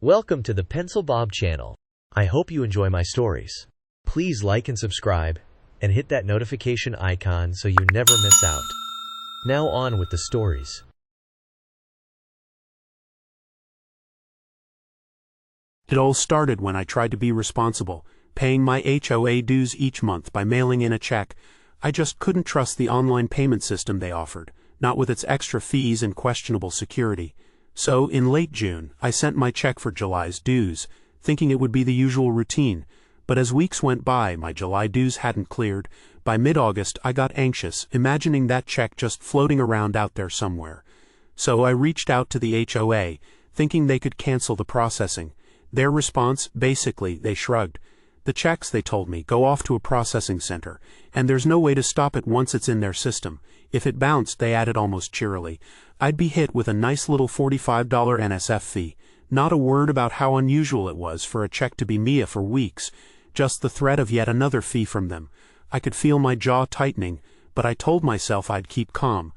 Welcome to the Pencil Bob channel. I hope you enjoy my stories. Please like and subscribe, and hit that notification icon so you never miss out. Now on with the stories. It all started when I tried to be responsible, paying my HOA dues each month by mailing in a check. I just couldn't trust the online payment system they offered, not with its extra fees and questionable security. So, in late June, I sent my check for July's dues, thinking it would be the usual routine. But as weeks went by, my July dues hadn't cleared. By mid-August, I got anxious, imagining that check just floating around out there somewhere. So I reached out to the HOA, thinking they could cancel the processing. Their response, basically, they shrugged. The checks, they told me, go off to a processing center, and there's no way to stop it once it's in their system. If it bounced, they added almost cheerily, I'd be hit with a nice little $45 NSF fee. Not a word about how unusual it was for a check to be Mia for weeks, just the threat of yet another fee from them. I could feel my jaw tightening, but I told myself I'd keep calm.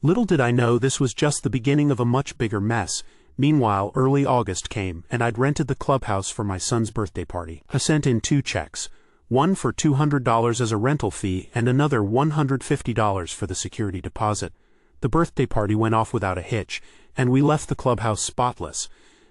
Little did I know this was just the beginning of a much bigger mess. Meanwhile, early August came, and I'd rented the clubhouse for my son's birthday party. I sent in 2 checks, one for $200 as a rental fee and another $150 for the security deposit. The birthday party went off without a hitch, and we left the clubhouse spotless.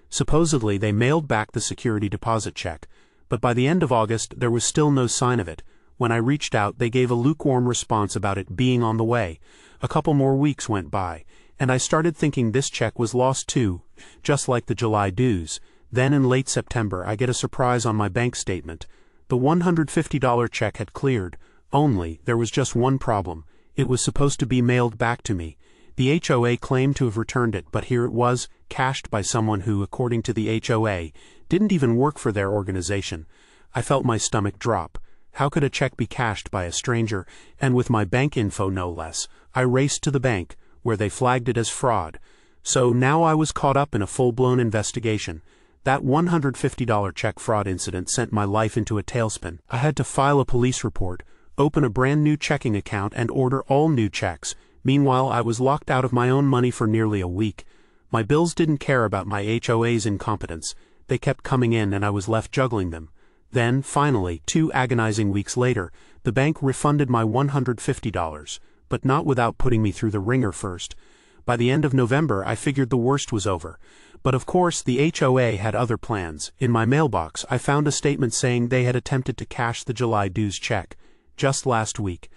Supposedly, they mailed back the security deposit check, but by the end of August, there was still no sign of it. When I reached out, they gave a lukewarm response about it being on the way. A couple more weeks went by, and I started thinking this check was lost too, just like the July dues. Then in late September, I get a surprise on my bank statement. The $150 check had cleared, only there was just one problem. It was supposed to be mailed back to me. The HOA claimed to have returned it, but here it was, cashed by someone who, according to the HOA, didn't even work for their organization. I felt my stomach drop. How could a check be cashed by a stranger, and with my bank info no less? I raced to the bank, where they flagged it as fraud. So now I was caught up in a full-blown investigation. That $150 check fraud incident sent my life into a tailspin. I had to file a police report, open a brand new checking account, and order all new checks. Meanwhile, I was locked out of my own money for nearly a week. My bills didn't care about my HOA's incompetence. They kept coming in and I was left juggling them. Then, finally, 2 agonizing weeks later, the bank refunded my $150, but not without putting me through the ringer first. By the end of November, I figured the worst was over. But of course, the HOA had other plans. In my mailbox, I found a statement saying they had attempted to cash the July dues check. Just last week.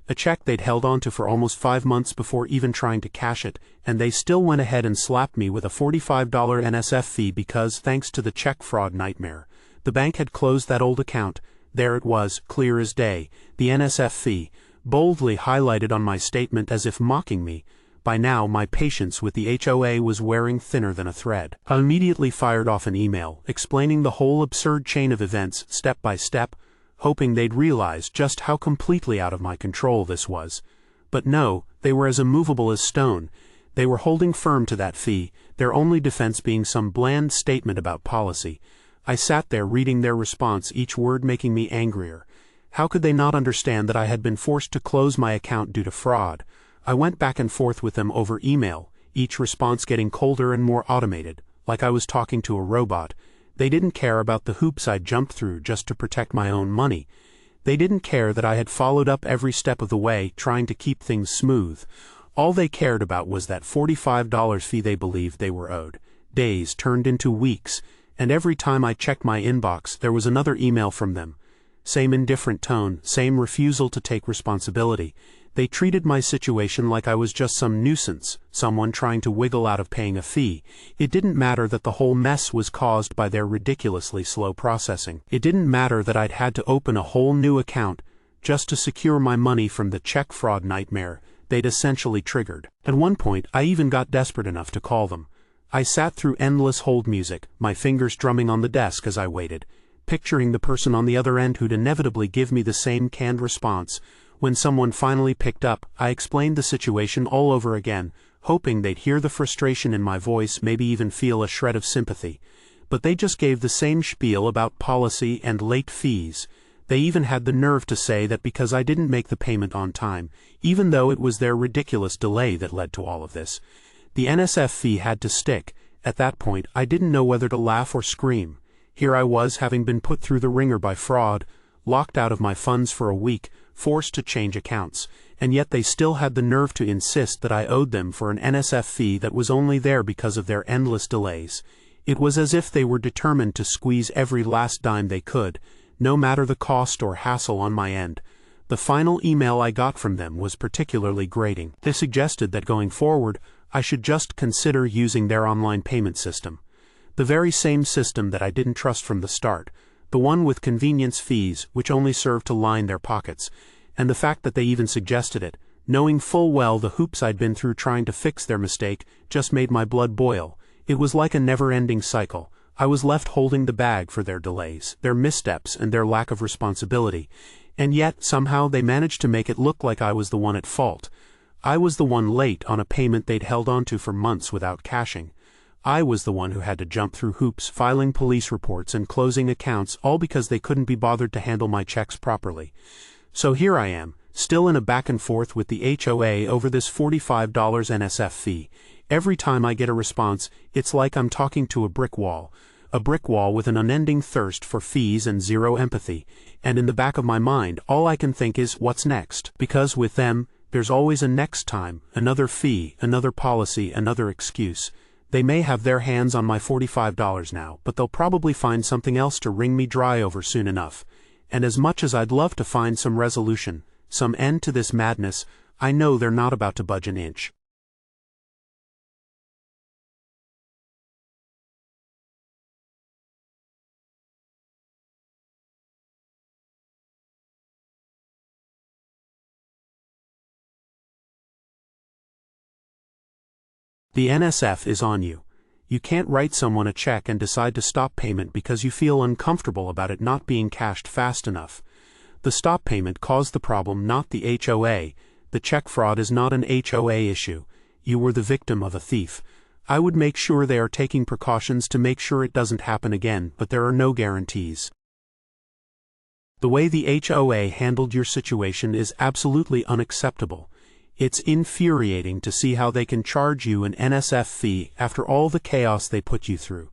A check they'd held onto for almost 5 months before even trying to cash it, and they still went ahead and slapped me with a $45 NSF fee because, thanks to the check fraud nightmare, the bank had closed that old account. There it was, clear as day, the NSF fee, boldly highlighted on my statement as if mocking me. By now, my patience with the HOA was wearing thinner than a thread. I immediately fired off an email, explaining the whole absurd chain of events, step by step, hoping they'd realize just how completely out of my control this was. But no, they were as immovable as stone. They were holding firm to that fee, their only defense being some bland statement about policy. I sat there reading their response, each word making me angrier. How could they not understand that I had been forced to close my account due to fraud? I went back and forth with them over email, each response getting colder and more automated, like I was talking to a robot. They didn't care about the hoops I'd jumped through just to protect my own money. They didn't care that I had followed up every step of the way, trying to keep things smooth. All they cared about was that $45 fee they believed they were owed. Days turned into weeks, and every time I checked my inbox, there was another email from them. Same indifferent tone, same refusal to take responsibility. They treated my situation like I was just some nuisance, someone trying to wiggle out of paying a fee. It didn't matter that the whole mess was caused by their ridiculously slow processing. It didn't matter that I'd had to open a whole new account just to secure my money from the check fraud nightmare they'd essentially triggered. At one point, I even got desperate enough to call them. I sat through endless hold music, my fingers drumming on the desk as I waited, picturing the person on the other end who'd inevitably give me the same canned response. When someone finally picked up, I explained the situation all over again, hoping they'd hear the frustration in my voice, maybe even feel a shred of sympathy. But they just gave the same spiel about policy and late fees. They even had the nerve to say that because I didn't make the payment on time, even though it was their ridiculous delay that led to all of this, the NSF fee had to stick, At that point, I didn't know whether to laugh or scream. Here I was, having been put through the ringer by fraud, locked out of my funds for a week, forced to change accounts, and yet they still had the nerve to insist that I owed them for an NSF fee that was only there because of their endless delays. It was as if they were determined to squeeze every last dime they could, no matter the cost or hassle on my end. The final email I got from them was particularly grating. They suggested that going forward, I should just consider using their online payment system. The very same system that I didn't trust from the start, the one with convenience fees which only served to line their pockets, and the fact that they even suggested it, knowing full well the hoops I'd been through trying to fix their mistake, just made my blood boil. It was like a never-ending cycle. I was left holding the bag for their delays, their missteps, and their lack of responsibility, and yet somehow they managed to make it look like I was the one at fault. I was the one late on a payment they'd held onto for months without cashing. I was the one who had to jump through hoops, filing police reports and closing accounts, all because they couldn't be bothered to handle my checks properly. So here I am, still in a back and forth with the HOA over this $45 NSF fee. Every time I get a response, it's like I'm talking to a brick wall with an unending thirst for fees and zero empathy. And in the back of my mind, all I can think is, what's next? Because with them, there's always a next time, another fee, another policy, another excuse. They may have their hands on my $45 now, but they'll probably find something else to wring me dry over soon enough. And as much as I'd love to find some resolution, some end to this madness, I know they're not about to budge an inch. The NSF is on you. You can't write someone a check and decide to stop payment because you feel uncomfortable about it not being cashed fast enough. The stop payment caused the problem, not the HOA. The check fraud is not an HOA issue. You were the victim of a thief. I would make sure they are taking precautions to make sure it doesn't happen again, but there are no guarantees. The way the HOA handled your situation is absolutely unacceptable. It's infuriating to see how they can charge you an NSF fee after all the chaos they put you through.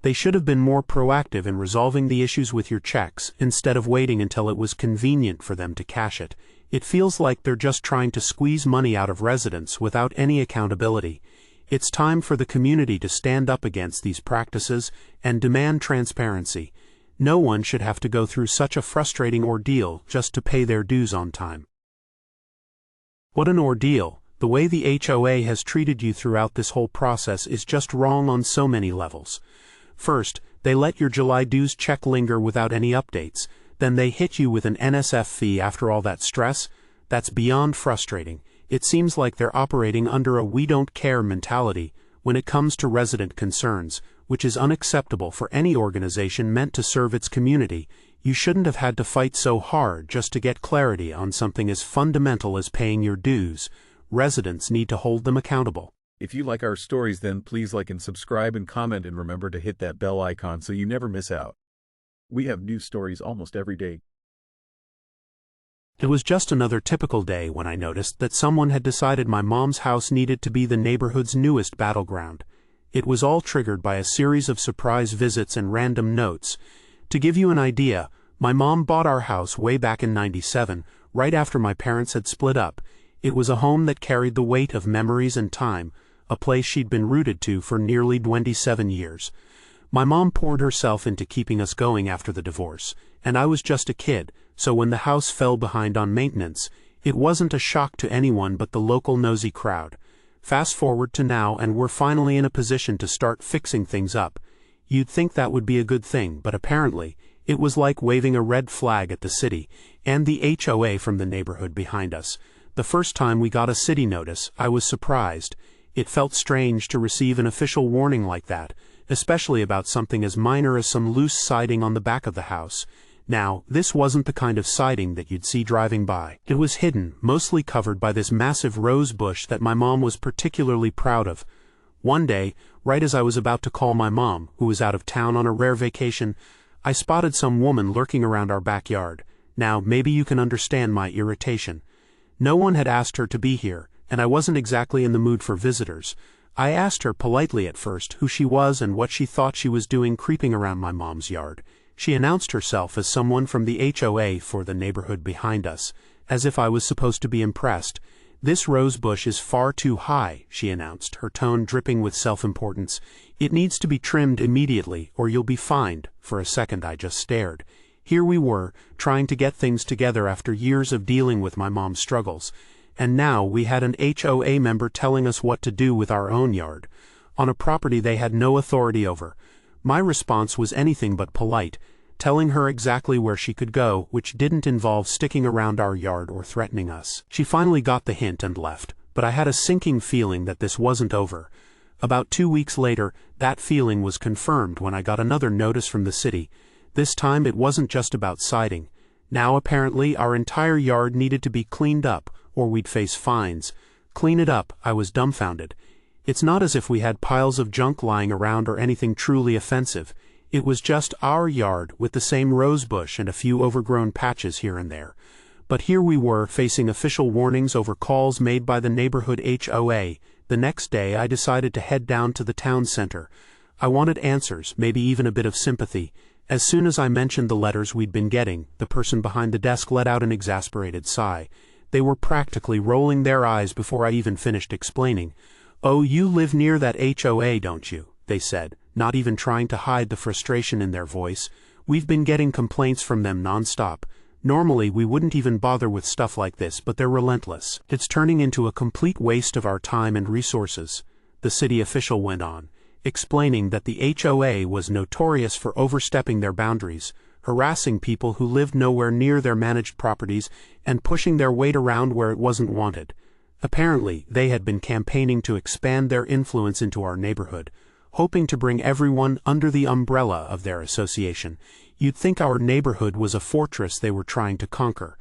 They should have been more proactive in resolving the issues with your checks, instead of waiting until it was convenient for them to cash it. It feels like they're just trying to squeeze money out of residents without any accountability. It's time for the community to stand up against these practices and demand transparency. No one should have to go through such a frustrating ordeal just to pay their dues on time. What an ordeal! The way the HOA has treated you throughout this whole process is just wrong on so many levels. First, they let your July dues check linger without any updates. Then they hit you with an NSF fee after all that stress? That's beyond frustrating. It seems like they're operating under a we don't care mentality when it comes to resident concerns, which is unacceptable for any organization meant to serve its community. You shouldn't have had to fight so hard just to get clarity on something as fundamental as paying your dues. Residents need to hold them accountable. If you like our stories, then please like and subscribe and comment, and remember to hit that bell icon so you never miss out. We have new stories almost every day. It was just another typical day when I noticed that someone had decided my mom's house needed to be the neighborhood's newest battleground. It was all triggered by a series of surprise visits and random notes. To give you an idea, my mom bought our house way back in '97, right after my parents had split up. It was a home that carried the weight of memories and time, a place she'd been rooted to for nearly 27 years. My mom poured herself into keeping us going after the divorce, and I was just a kid, so when the house fell behind on maintenance, it wasn't a shock to anyone but the local nosy crowd. Fast forward to now, and we're finally in a position to start fixing things up. You'd think that would be a good thing, but apparently, it was like waving a red flag at the city and the HOA from the neighborhood behind us. The first time we got a city notice, I was surprised. It felt strange to receive an official warning like that, especially about something as minor as some loose siding on the back of the house. Now, this wasn't the kind of siding that you'd see driving by. It was hidden, mostly covered by this massive rose bush that my mom was particularly proud of. One day, right as I was about to call my mom, who was out of town on a rare vacation, I spotted some woman lurking around our backyard. Now, maybe you can understand my irritation. No one had asked her to be here, and I wasn't exactly in the mood for visitors. I asked her politely at first who she was and what she thought she was doing creeping around my mom's yard. She announced herself as someone from the HOA for the neighborhood behind us, as if I was supposed to be impressed. "This rose bush is far too high," she announced, her tone dripping with self-importance. "It needs to be trimmed immediately, or you'll be fined." For a second I just stared. Here we were, trying to get things together after years of dealing with my mom's struggles. And now we had an HOA member telling us what to do with our own yard, on a property they had no authority over. My response was anything but polite, telling her exactly where she could go, which didn't involve sticking around our yard or threatening us. She finally got the hint and left, but I had a sinking feeling that this wasn't over. About 2 weeks later, that feeling was confirmed when I got another notice from the city. This time it wasn't just about siding. Now apparently our entire yard needed to be cleaned up, or we'd face fines. Clean it up, I was dumbfounded. It's not as if we had piles of junk lying around or anything truly offensive. It was just our yard with the same rose bush and a few overgrown patches here and there. But here we were facing official warnings over calls made by the neighborhood HOA. The next day I decided to head down to the town center. I wanted answers, maybe even a bit of sympathy. As soon as I mentioned the letters we'd been getting, the person behind the desk let out an exasperated sigh. They were practically rolling their eyes before I even finished explaining. "Oh, you live near that HOA, don't you?" they said, not even trying to hide the frustration in their voice. "We've been getting complaints from them nonstop. Normally we wouldn't even bother with stuff like this, but they're relentless. It's turning into a complete waste of our time and resources," the city official went on, explaining that the HOA was notorious for overstepping their boundaries, harassing people who lived nowhere near their managed properties, and pushing their weight around where it wasn't wanted. Apparently, they had been campaigning to expand their influence into our neighborhood, hoping to bring everyone under the umbrella of their association. You'd think our neighborhood was a fortress they were trying to conquer.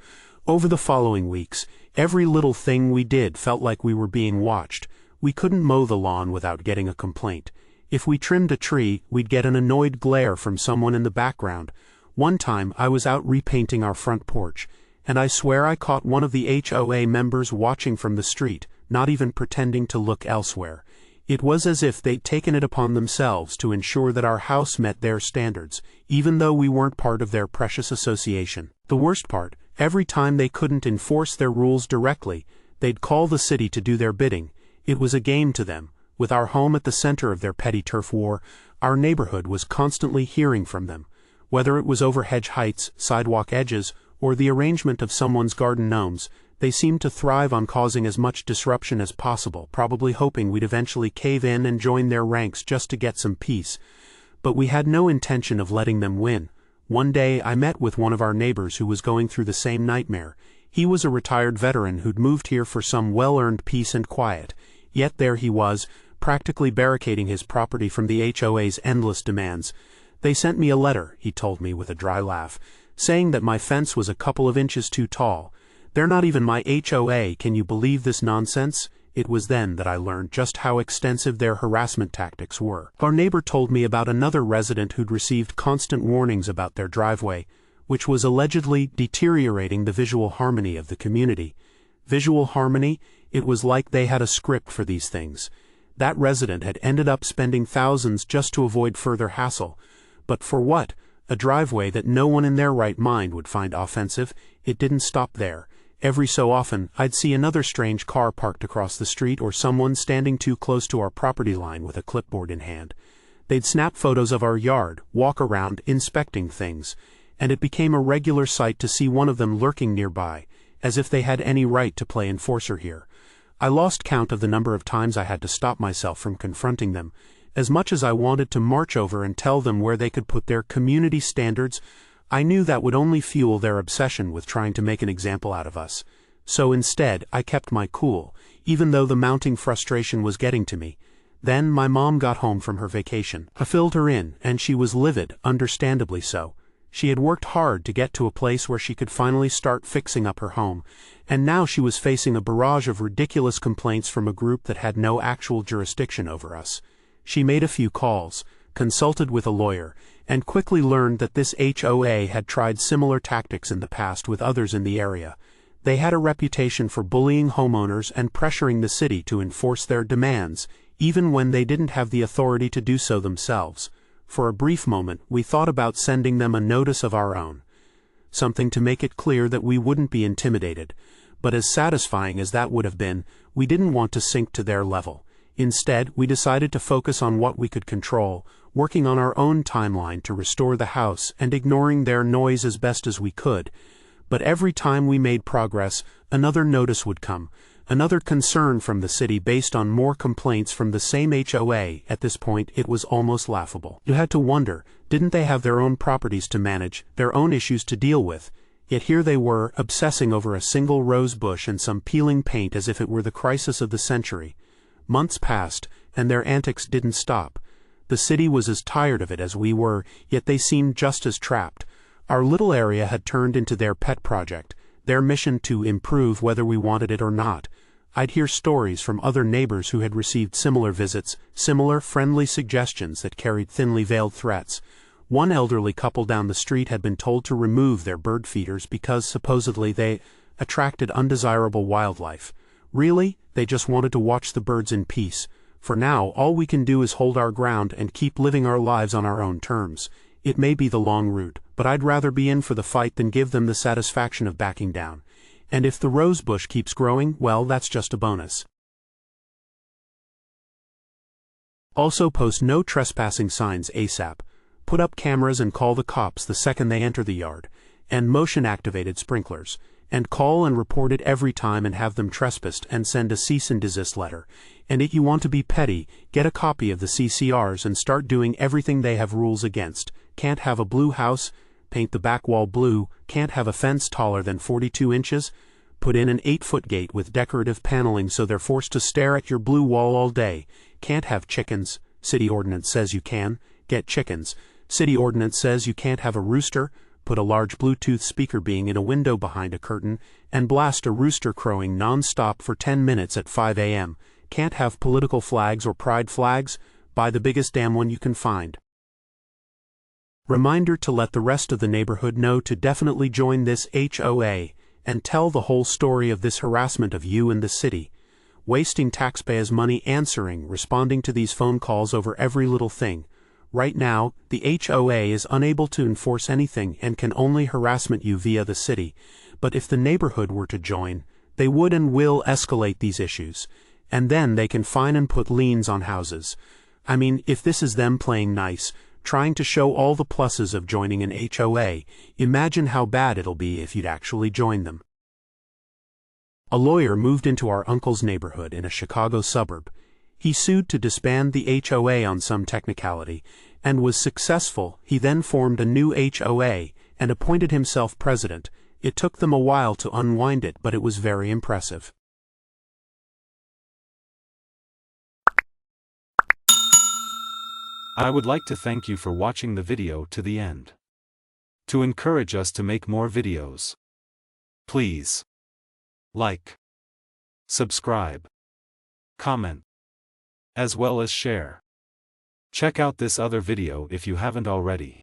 Over the following weeks, every little thing we did felt like we were being watched. We couldn't mow the lawn without getting a complaint. If we trimmed a tree, we'd get an annoyed glare from someone in the background. One time, I was out repainting our front porch, and I swear I caught one of the HOA members watching from the street, not even pretending to look elsewhere. It was as if they'd taken it upon themselves to ensure that our house met their standards, even though we weren't part of their precious association. The worst part, every time they couldn't enforce their rules directly, they'd call the city to do their bidding. It was a game to them. With our home at the center of their petty turf war, our neighborhood was constantly hearing from them. Whether it was over hedge heights, sidewalk edges, or the arrangement of someone's garden gnomes, they seemed to thrive on causing as much disruption as possible, probably hoping we'd eventually cave in and join their ranks just to get some peace. But we had no intention of letting them win. One day I met with one of our neighbors who was going through the same nightmare. He was a retired veteran who'd moved here for some well-earned peace and quiet. Yet there he was, practically barricading his property from the HOA's endless demands. "They sent me a letter," he told me with a dry laugh, "saying that my fence was a couple of inches too tall. They're not even my HOA, can you believe this nonsense?" It was then that I learned just how extensive their harassment tactics were. Our neighbor told me about another resident who'd received constant warnings about their driveway, which was allegedly deteriorating the visual harmony of the community. Visual harmony? It was like they had a script for these things. That resident had ended up spending thousands just to avoid further hassle. But for what? A driveway that no one in their right mind would find offensive. It didn't stop there. Every so often, I'd see another strange car parked across the street or someone standing too close to our property line with a clipboard in hand. They'd snap photos of our yard, walk around, inspecting things, and it became a regular sight to see one of them lurking nearby, as if they had any right to play enforcer here. I lost count of the number of times I had to stop myself from confronting them. As much as I wanted to march over and tell them where they could put their community standards, I knew that would only fuel their obsession with trying to make an example out of us. So instead, I kept my cool, even though the mounting frustration was getting to me. Then my mom got home from her vacation. I filled her in, and she was livid, understandably so. She had worked hard to get to a place where she could finally start fixing up her home, and now she was facing a barrage of ridiculous complaints from a group that had no actual jurisdiction over us. She made a few calls, consulted with a lawyer, and quickly learned that this HOA had tried similar tactics in the past with others in the area. They had a reputation for bullying homeowners and pressuring the city to enforce their demands, even when they didn't have the authority to do so themselves. For a brief moment, we thought about sending them a notice of our own. Something to make it clear that we wouldn't be intimidated. But as satisfying as that would have been, we didn't want to sink to their level. Instead, we decided to focus on what we could control, working on our own timeline to restore the house and ignoring their noise as best as we could. But every time we made progress, another notice would come, another concern from the city based on more complaints from the same HOA. At this point, it was almost laughable. You had to wonder, didn't they have their own properties to manage, their own issues to deal with? Yet here they were, obsessing over a single rose bush and some peeling paint as if it were the crisis of the century. Months passed, and their antics didn't stop. The city was as tired of it as we were, yet they seemed just as trapped. Our little area had turned into their pet project, their mission to improve whether we wanted it or not. I'd hear stories from other neighbors who had received similar visits, similar friendly suggestions that carried thinly veiled threats. One elderly couple down the street had been told to remove their bird feeders because supposedly they attracted undesirable wildlife. Really, they just wanted to watch the birds in peace. For now, all we can do is hold our ground and keep living our lives on our own terms. It may be the long route, but I'd rather be in for the fight than give them the satisfaction of backing down. And if the rose bush keeps growing, well, that's just a bonus. Also post no trespassing signs ASAP. Put up cameras and call the cops the second they enter the yard. And motion-activated sprinklers. And call and report it every time and have them trespassed and send a cease and desist letter. And if you want to be petty, get a copy of the CCRs and start doing everything they have rules against. Can't have a blue house? Paint the back wall blue. Can't have a fence taller than 42 inches? Put in an 8-foot gate with decorative paneling so they're forced to stare at your blue wall all day. Can't have chickens? City ordinance says you can. Get chickens. City ordinance says you can't have a rooster. Put a large Bluetooth speaker being in a window behind a curtain, and blast a rooster crowing non-stop for 10 minutes at 5 a.m. Can't have political flags or pride flags? Buy the biggest damn one you can find. Reminder to let the rest of the neighborhood know to definitely join this HOA, and tell the whole story of this harassment of you and the city. Wasting taxpayers' money responding to these phone calls over every little thing. Right now, the HOA is unable to enforce anything and can only harassment you via the city. But if the neighborhood were to join, they would and will escalate these issues. And then they can fine and put liens on houses. I mean, if this is them playing nice, trying to show all the pluses of joining an HOA, imagine how bad it'll be if you'd actually join them. A lawyer moved into our uncle's neighborhood in a Chicago suburb. He sued to disband the HOA on some technicality, and was successful. He then formed a new HOA and appointed himself president. It took them a while to unwind it, but it was very impressive. I would like to thank you for watching the video to the end. To encourage us to make more videos, please like, subscribe, comment, as well as share. Check out this other video if you haven't already.